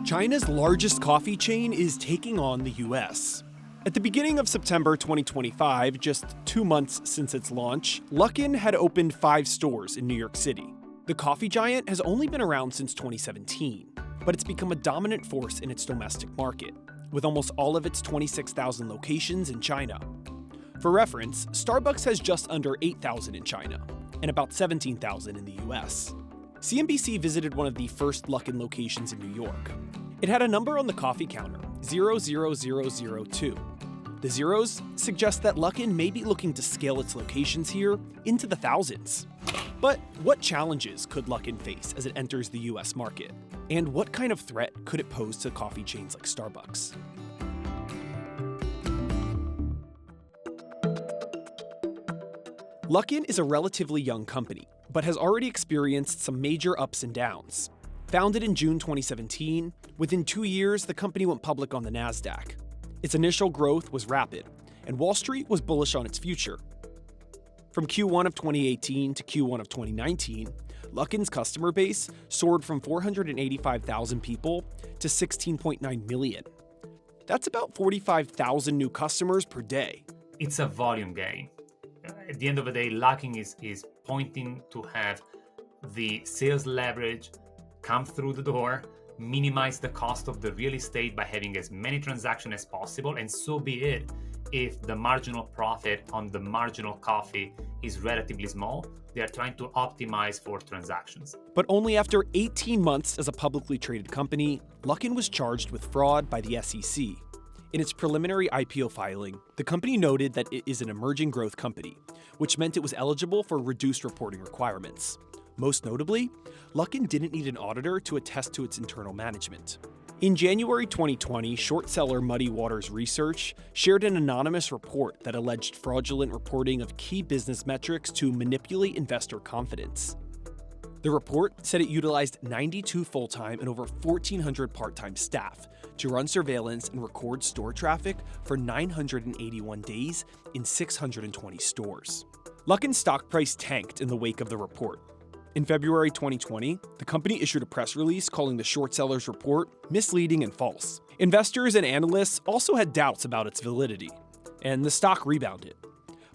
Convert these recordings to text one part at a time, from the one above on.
China's largest coffee chain is taking on the US. At the beginning of September 2025, just 2 months since its launch, Luckin had opened 5 stores in New York City. The coffee giant has only been around since 2017, but it's become a dominant force in its domestic market, with almost all of its 26,000 locations in China. For reference, Starbucks has just under 8,000 in China, and about 17,000 in the US. CNBC visited one of the first Luckin locations in New York. It had a number on the coffee counter, 00002. The zeros suggest that Luckin may be looking to scale its locations here into the thousands. But what challenges could Luckin face as it enters the US market? And what kind of threat could it pose to coffee chains like Starbucks? Luckin is a relatively young company, but has already experienced some major ups and downs. Founded in June 2017, within 2 years, the company went public on the NASDAQ. Its initial growth was rapid, and Wall Street was bullish on its future. From Q1 of 2018 to Q1 of 2019, Luckin's customer base soared from 485,000 people to 16.9 million. That's about 45,000 new customers per day. It's a volume game. At the end of the day, Luckin is pointing to have the sales leverage come through the door, minimize the cost of the real estate by having as many transactions as possible, and so be it if the marginal profit on the marginal coffee is relatively small. They are trying to optimize for transactions. But only after 18 months as a publicly traded company, Luckin was charged with fraud by the SEC. In its preliminary IPO filing, the company noted that it is an emerging growth company, which meant it was eligible for reduced reporting requirements. Most notably, Luckin didn't need an auditor to attest to its internal management. In January 2020, short seller Muddy Waters Research shared an anonymous report that alleged fraudulent reporting of key business metrics to manipulate investor confidence. The report said it utilized 92 full-time and over 1,400 part-time staff to run surveillance and record store traffic for 981 days in 620 stores. Luckin's stock price tanked in the wake of the report. In February 2020, the company issued a press release calling the short seller's report misleading and false. Investors and analysts also had doubts about its validity, and the stock rebounded.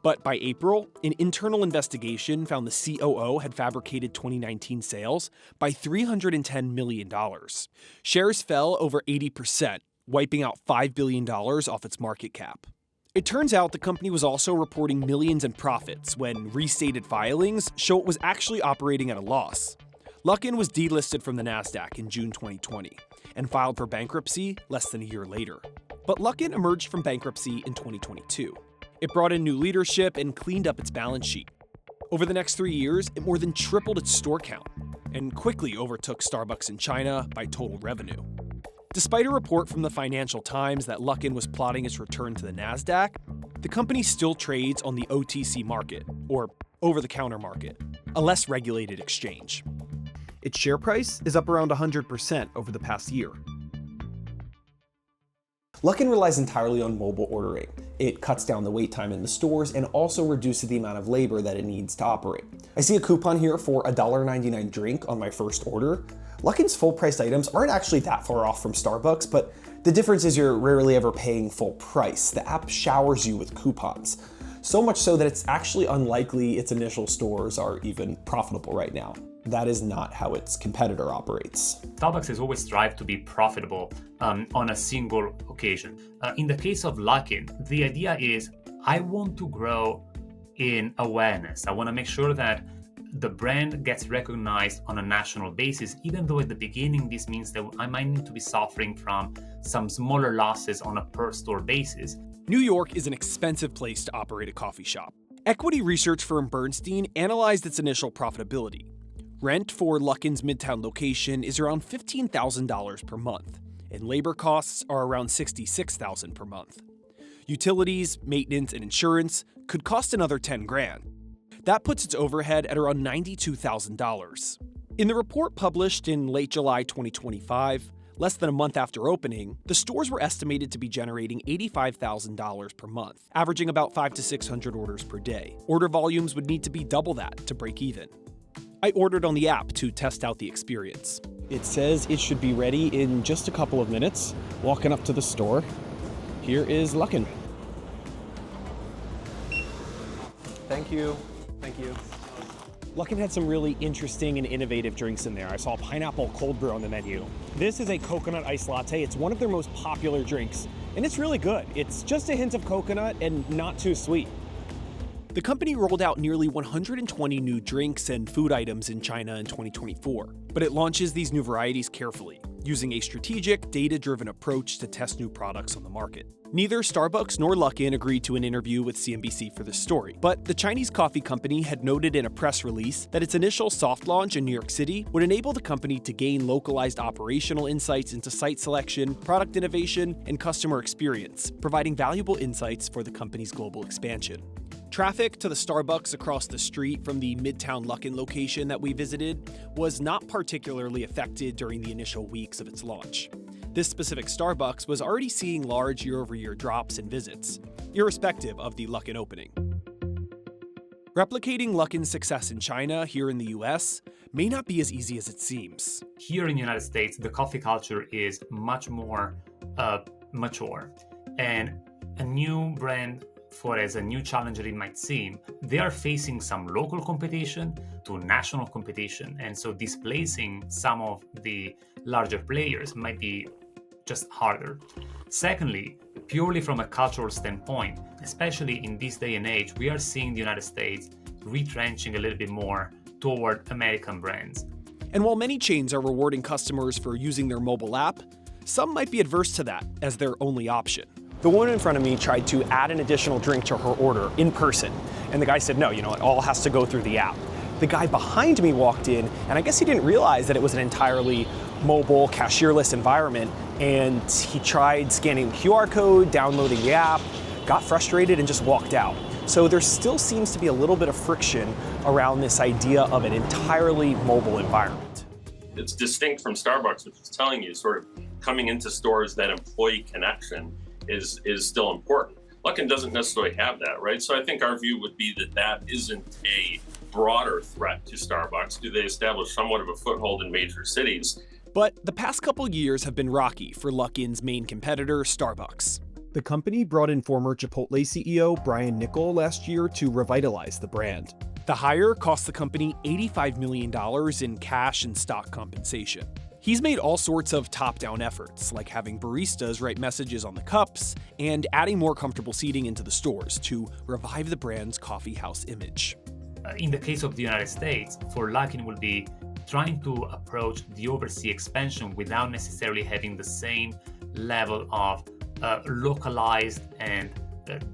But by April, an internal investigation found the COO had fabricated 2019 sales by $310 million. Shares fell over 80%, wiping out $5 billion off its market cap. It turns out the company was also reporting millions in profits when restated filings show it was actually operating at a loss. Luckin was delisted from the NASDAQ in June 2020 and filed for bankruptcy less than a year later. But Luckin emerged from bankruptcy in 2022. It brought in new leadership and cleaned up its balance sheet. Over the next 3 years, it more than tripled its store count and quickly overtook Starbucks in China by total revenue. Despite a report from the Financial Times that Luckin was plotting its return to the NASDAQ, the company still trades on the OTC market, or over-the-counter market, a less regulated exchange. Its share price is up around 100% over the past year. Luckin relies entirely on mobile ordering. It cuts down the wait time in the stores and also reduces the amount of labor that it needs to operate. I see a coupon here for a $1.99 drink on my first order. Luckin's full-priced items aren't actually that far off from Starbucks, but the difference is you're rarely ever paying full price. The app showers you with coupons. So much so that it's actually unlikely its initial stores are even profitable right now. That is not how its competitor operates. Starbucks has always strived to be profitable on a single occasion. In the case of Luckin, the idea is I want to grow in awareness. I want to make sure that the brand gets recognized on a national basis, even though at the beginning this means that I might need to be suffering from some smaller losses on a per store basis. New York is an expensive place to operate a coffee shop. Equity research firm Bernstein analyzed its initial profitability. Rent for Luckin's Midtown location is around $15,000 per month, and labor costs are around $66,000 per month. Utilities, maintenance, and insurance could cost another $10,000. That puts its overhead at around $92,000. In the report published in late July 2025, less than a month after opening, the stores were estimated to be generating $85,000 per month, averaging about 500 to 600 orders per day. Order volumes would need to be double that to break even. I ordered on the app to test out the experience. It says it should be ready in just a couple of minutes. Walking up to the store, here is Luckin. Thank you. Thank you. Luckin had some really interesting and innovative drinks in there. I saw pineapple cold brew on the menu. This is a coconut ice latte. It's one of their most popular drinks, and it's really good. It's just a hint of coconut and not too sweet. The company rolled out nearly 120 new drinks and food items in China in 2024, but it launches these new varieties carefully, using a strategic, data-driven approach to test new products on the market. Neither Starbucks nor Luckin agreed to an interview with CNBC for this story, but the Chinese coffee company had noted in a press release that its initial soft launch in New York City would enable the company to gain localized operational insights into site selection, product innovation, and customer experience, providing valuable insights for the company's global expansion. Traffic to the Starbucks across the street from the Midtown Luckin location that we visited was not particularly affected during the initial weeks of its launch. This specific Starbucks was already seeing large year-over-year drops in visits, irrespective of the Luckin opening. Replicating Luckin's success in China here in the US may not be as easy as it seems. Here in the United States, the coffee culture is much more mature, and a new brand, for as a new challenger it might seem, they are facing some local competition to national competition, and so displacing some of the larger players might be just harder. Secondly, purely from a cultural standpoint, especially in this day and age, we are seeing the United States retrenching a little bit more toward American brands. And while many chains are rewarding customers for using their mobile app, some might be adverse to that as their only option. The woman in front of me tried to add an additional drink to her order in person, and the guy said, no, it all has to go through the app. The guy behind me walked in, and I guess he didn't realize that it was an entirely mobile, cashierless environment, and he tried scanning the QR code, downloading the app, got frustrated, and just walked out. So there still seems to be a little bit of friction around this idea of an entirely mobile environment. It's distinct from Starbucks, which is telling you sort of coming into stores, that employee connection is still important. Luckin doesn't necessarily have that, right? So I think our view would be that that isn't a broader threat to Starbucks. Do they establish somewhat of a foothold in major cities? But the past couple years have been rocky for Luckin's main competitor, Starbucks. The company brought in former Chipotle CEO Brian Niccol last year to revitalize the brand. The hire cost the company $85 million in cash and stock compensation. He's made all sorts of top-down efforts, like having baristas write messages on the cups and adding more comfortable seating into the stores to revive the brand's coffeehouse image. In the case of the United States, for Luckin will be trying to approach the overseas expansion without necessarily having the same level of localized and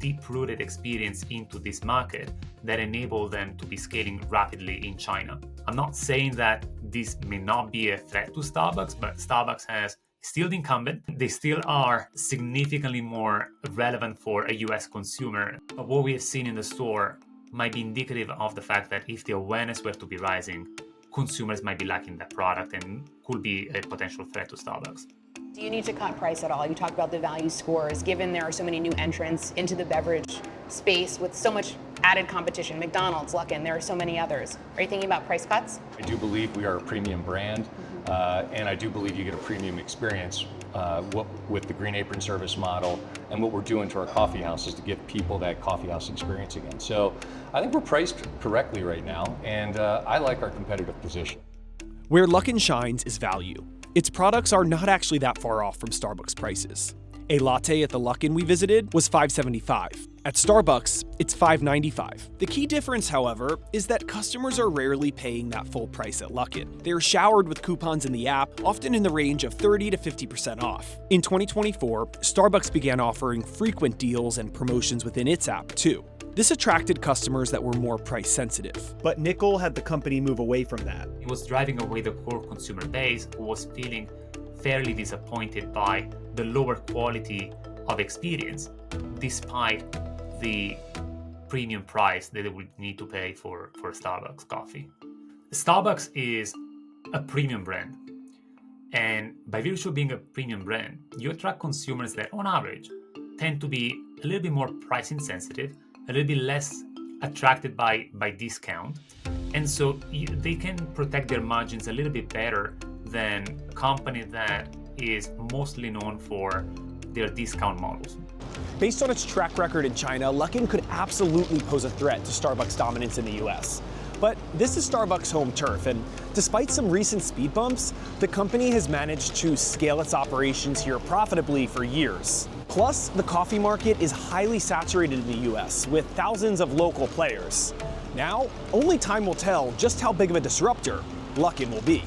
deep-rooted experience into this market that enable them to be scaling rapidly in China. I'm not saying that this may not be a threat to Starbucks, but Starbucks has still the incumbent. They still are significantly more relevant for a US consumer. But what we have seen in the store might be indicative of the fact that if the awareness were to be rising, consumers might be lacking that product and could be a potential threat to Starbucks. Do you need to cut price at all? You talked about the value scores, given there are so many new entrants into the beverage space with so much added competition. McDonald's, Luckin, there are so many others. Are you thinking about price cuts? I do believe we are a premium brand, and I do believe you get a premium experience with the Green Apron service model, and what we're doing to our coffee house is to give people that coffee house experience again. So I think we're priced correctly right now, and I like our competitive position. Where Luckin shines is value. Its products are not actually that far off from Starbucks prices. A latte at the Luckin we visited was $5.75. At Starbucks, it's $5.95. The key difference, however, is that customers are rarely paying that full price at Luckin. They are showered with coupons in the app, often in the range of 30 to 50% off. In 2024, Starbucks began offering frequent deals and promotions within its app, too. This attracted customers that were more price sensitive. But Niccol had the company move away from that. It was driving away the core consumer base, who was feeling fairly disappointed by the lower quality of experience, despite the premium price that they would need to pay for Starbucks coffee. Starbucks is a premium brand, and by virtue of being a premium brand, you attract consumers that on average tend to be a little bit more price insensitive, a little bit less attracted by discount, and so they can protect their margins a little bit better than a company that is mostly known for their discount models. Based on its track record in China, Luckin could absolutely pose a threat to Starbucks' dominance in the US. But this is Starbucks' home turf, and despite some recent speed bumps, the company has managed to scale its operations here profitably for years. Plus, the coffee market is highly saturated in the US, with thousands of local players. Now, only time will tell just how big of a disruptor Luckin will be.